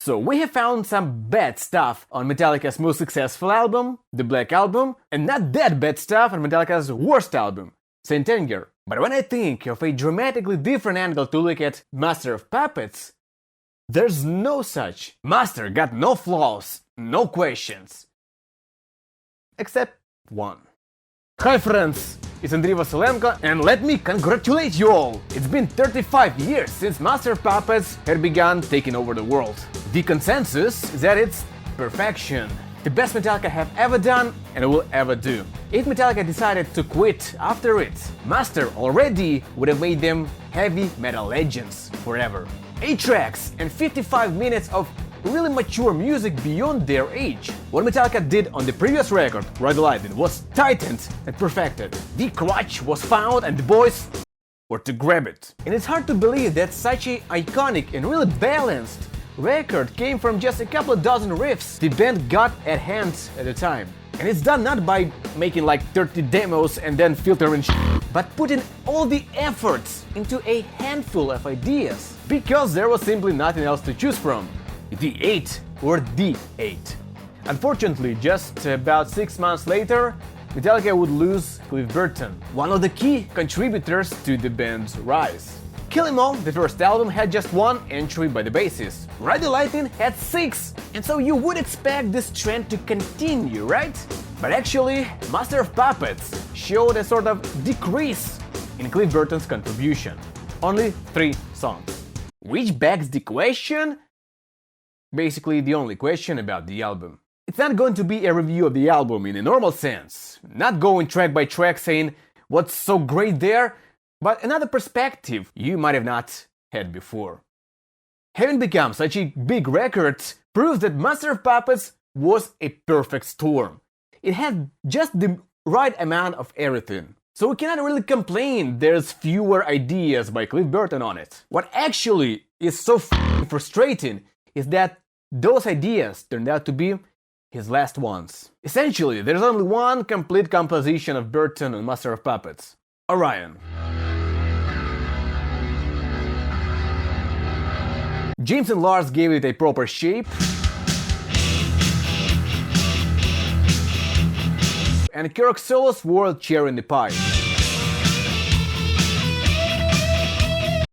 So we have found some bad stuff on Metallica's most successful album, the Black Album, and not that bad stuff on Metallica's worst album, Sanitarium. But when I think of a dramatically different angle to look at Master of Puppets, there's no such. Master got no flaws, no questions. Except one. Hi friends, it's Andriy Vasilenko, and let me congratulate you all! It's been 35 years since Master of Puppets had begun taking over the world. The consensus is that it's perfection. The best Metallica have ever done and will ever do. If Metallica decided to quit after it, Master already would have made them heavy metal legends forever. 8 tracks and 55 minutes of really mature music beyond their age. What Metallica did on the previous record, Ride the Lightning, was tightened and perfected. The crutch was found and the boys were to grab it. And it's hard to believe that such an iconic and really balanced record came from just a couple of dozen riffs the band got at hand at the time. And it's done not by making like 30 demos and then filtering but putting all the efforts into a handful of ideas. Because there was simply nothing else to choose from. The 8 or the 8. Unfortunately, just about 6 months later, Metallica would lose Burton, one of the key contributors to the band's rise. Kill 'Em All, the first album, had just 1 entry by the bassist. Ride the Lightning had 6, and so you would expect this trend to continue, right? But actually, Master of Puppets showed a sort of decrease in Burton's contribution. Only 3 songs. Which begs the question? Basically the only question about the album. It's not going to be a review of the album in a normal sense, not going track by track saying what's so great there, but another perspective you might have not had before. Having become such a big record proves that Master of Puppets was a perfect storm. It had just the right amount of everything. So we cannot really complain there's fewer ideas by Burton on it. What actually is so frustrating is that those ideas turned out to be his last ones. Essentially, there's only one complete composition of Burton on Master of Puppets, Orion. James and Lars gave it a proper shape, and Kirk's solos were cherry in the pie.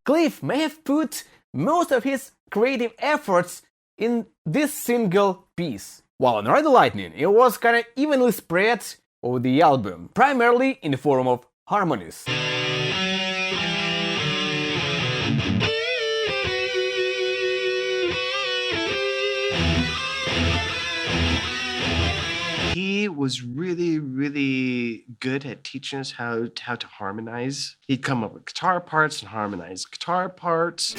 Cliff may have put most of his creative efforts in this single piece, while on Ride the Lightning it was kinda evenly spread over the album, primarily in the form of harmonies. He was really good at teaching us how to harmonize. He'd come up with guitar parts and harmonize guitar parts.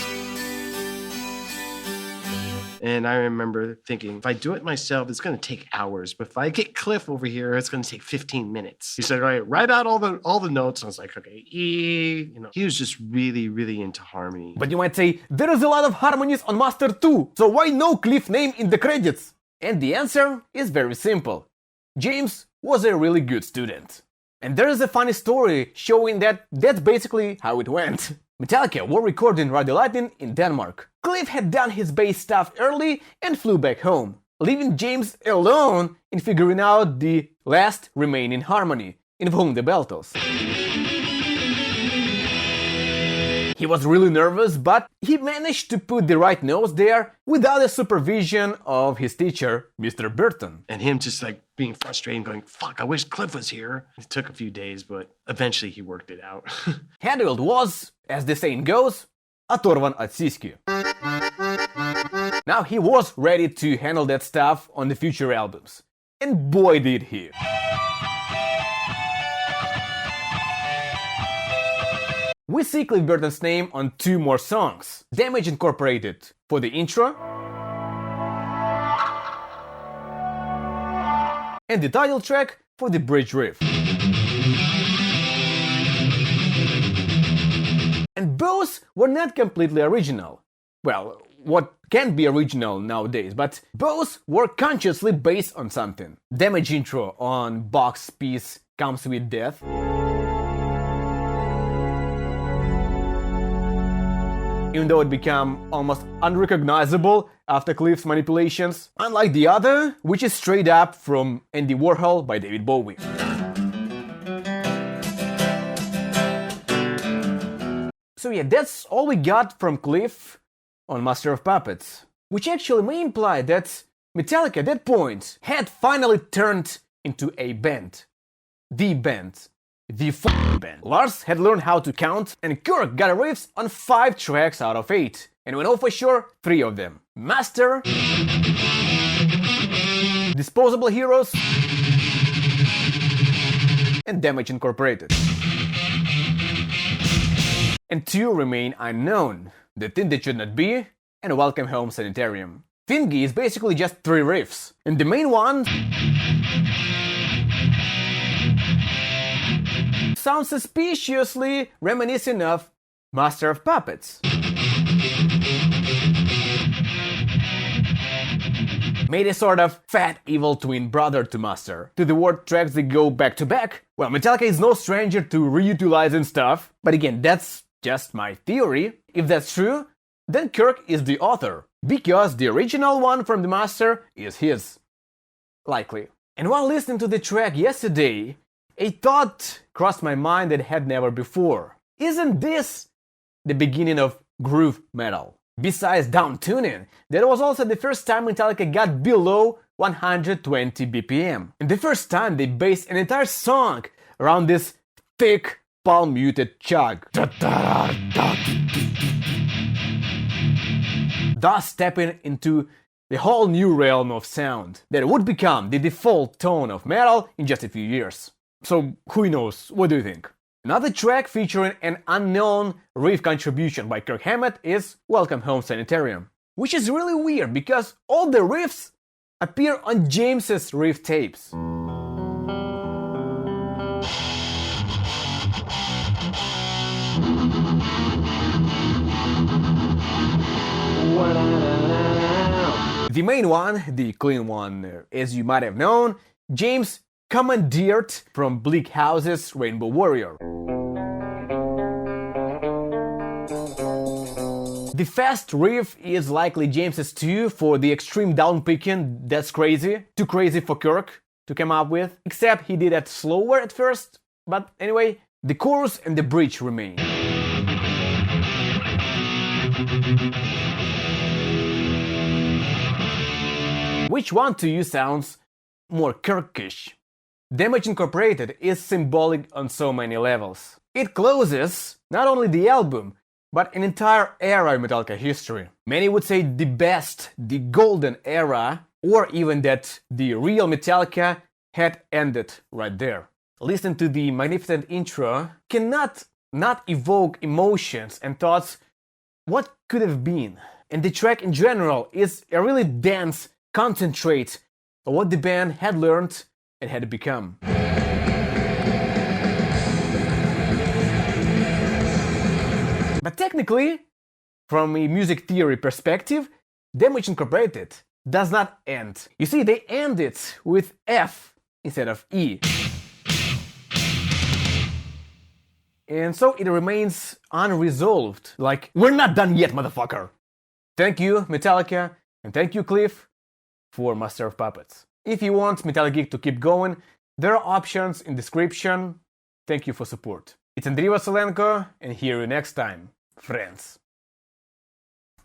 And I remember thinking, if I do it myself, it's going to take hours. But if I get Cliff over here, it's going to take 15 minutes. He said, all right, write out all the notes. And I was like, okay, E. You know, he was just really into harmony. But you might say, there is a lot of harmonies on Master 2, so why no Cliff name in the credits? And the answer is very simple. James was a really good student. And there is a funny story showing that that's basically how it went. Metallica were recording Ride the Lightning in Denmark. Cliff had done his bass stuff early and flew back home, leaving James alone in figuring out the last remaining harmony, Invhung the Beltos. He was really nervous, but he managed to put the right notes there without the supervision of his teacher, Mr. Burton. And him just like being frustrated and going, fuck, I wish Cliff was here. It took a few days, but eventually he worked it out. Hetfield was, as the saying goes, оторван от сиськи. Now he was ready to handle that stuff on the future albums. And boy did he. We see Burton's name on 2 more songs. Damage Incorporated for the intro, and the title track for the bridge riff. And both were not completely original. Well, what can be original nowadays, but both were consciously based on something. Damage intro on Bach's piece Comes With Death. even though it became almost unrecognizable after Cliff's manipulations, unlike the other, which is straight up from Andy Warhol by David Bowie. So yeah, that's all we got from Cliff on Master of Puppets, which actually may imply that Metallica at that point had finally turned into a band. The band. The f***ing band. Lars had learned how to count, and Kirk got riffs on 5 tracks out of 8, and we know for sure 3 of them. Master, Disposable Heroes, and Damage Incorporated. And 2 remain unknown, The Thing That Should Not Be, and Welcome Home Sanitarium. Thingy is basically just 3 riffs, and the main one sounds suspiciously reminiscent of Master of Puppets. Made a sort of fat evil twin brother to Master. To the word tracks that go back to back, well, Metallica is no stranger to reutilizing stuff, but again, that's just my theory. If that's true, then Kirk is the author, because the original one from the Master is his. Likely. And while listening to the track yesterday, a thought crossed my mind that had never before. Isn't this the beginning of groove metal? Besides down-tuning, that was also the first time Metallica got below 120 BPM. And the first time they based an entire song around this thick, palm-muted chug. Thus stepping into the whole new realm of sound that would become the default tone of metal in just a few years. So who knows, what do you think? Another track featuring an unknown riff contribution by Kirk Hammett is Welcome Home Sanitarium, which is really weird because all the riffs appear on James's riff tapes. The main one, the clean one, as you might have known, James commandeered from Bleak House's Rainbow Warrior. The fast riff is likely James's too for the extreme downpicking. That's crazy. Too crazy for Kirk to come up with. Except he did it slower at first. But anyway, the chorus and the bridge remain. Which one to you sounds more Kirkish? Damage Incorporated is symbolic on so many levels. It closes not only the album, but an entire era in Metallica history. Many would say the best, the golden era, or even that the real Metallica had ended right there. Listen to the magnificent intro cannot not evoke emotions and thoughts what could have been. And the track in general is a really dense concentrate on what the band had learned and had become. But technically, from a music theory perspective, Damage Incorporated does not end. You see, they end it with F instead of E. And so it remains unresolved. Like, we're not done yet, motherfucker! Thank you, Metallica, and thank you, Cliff, for Master of Puppets. If you want Metallica Geek to keep going, there are options in description. Thank you for support. It's Andriy Vasilenko, and hear you next time, friends.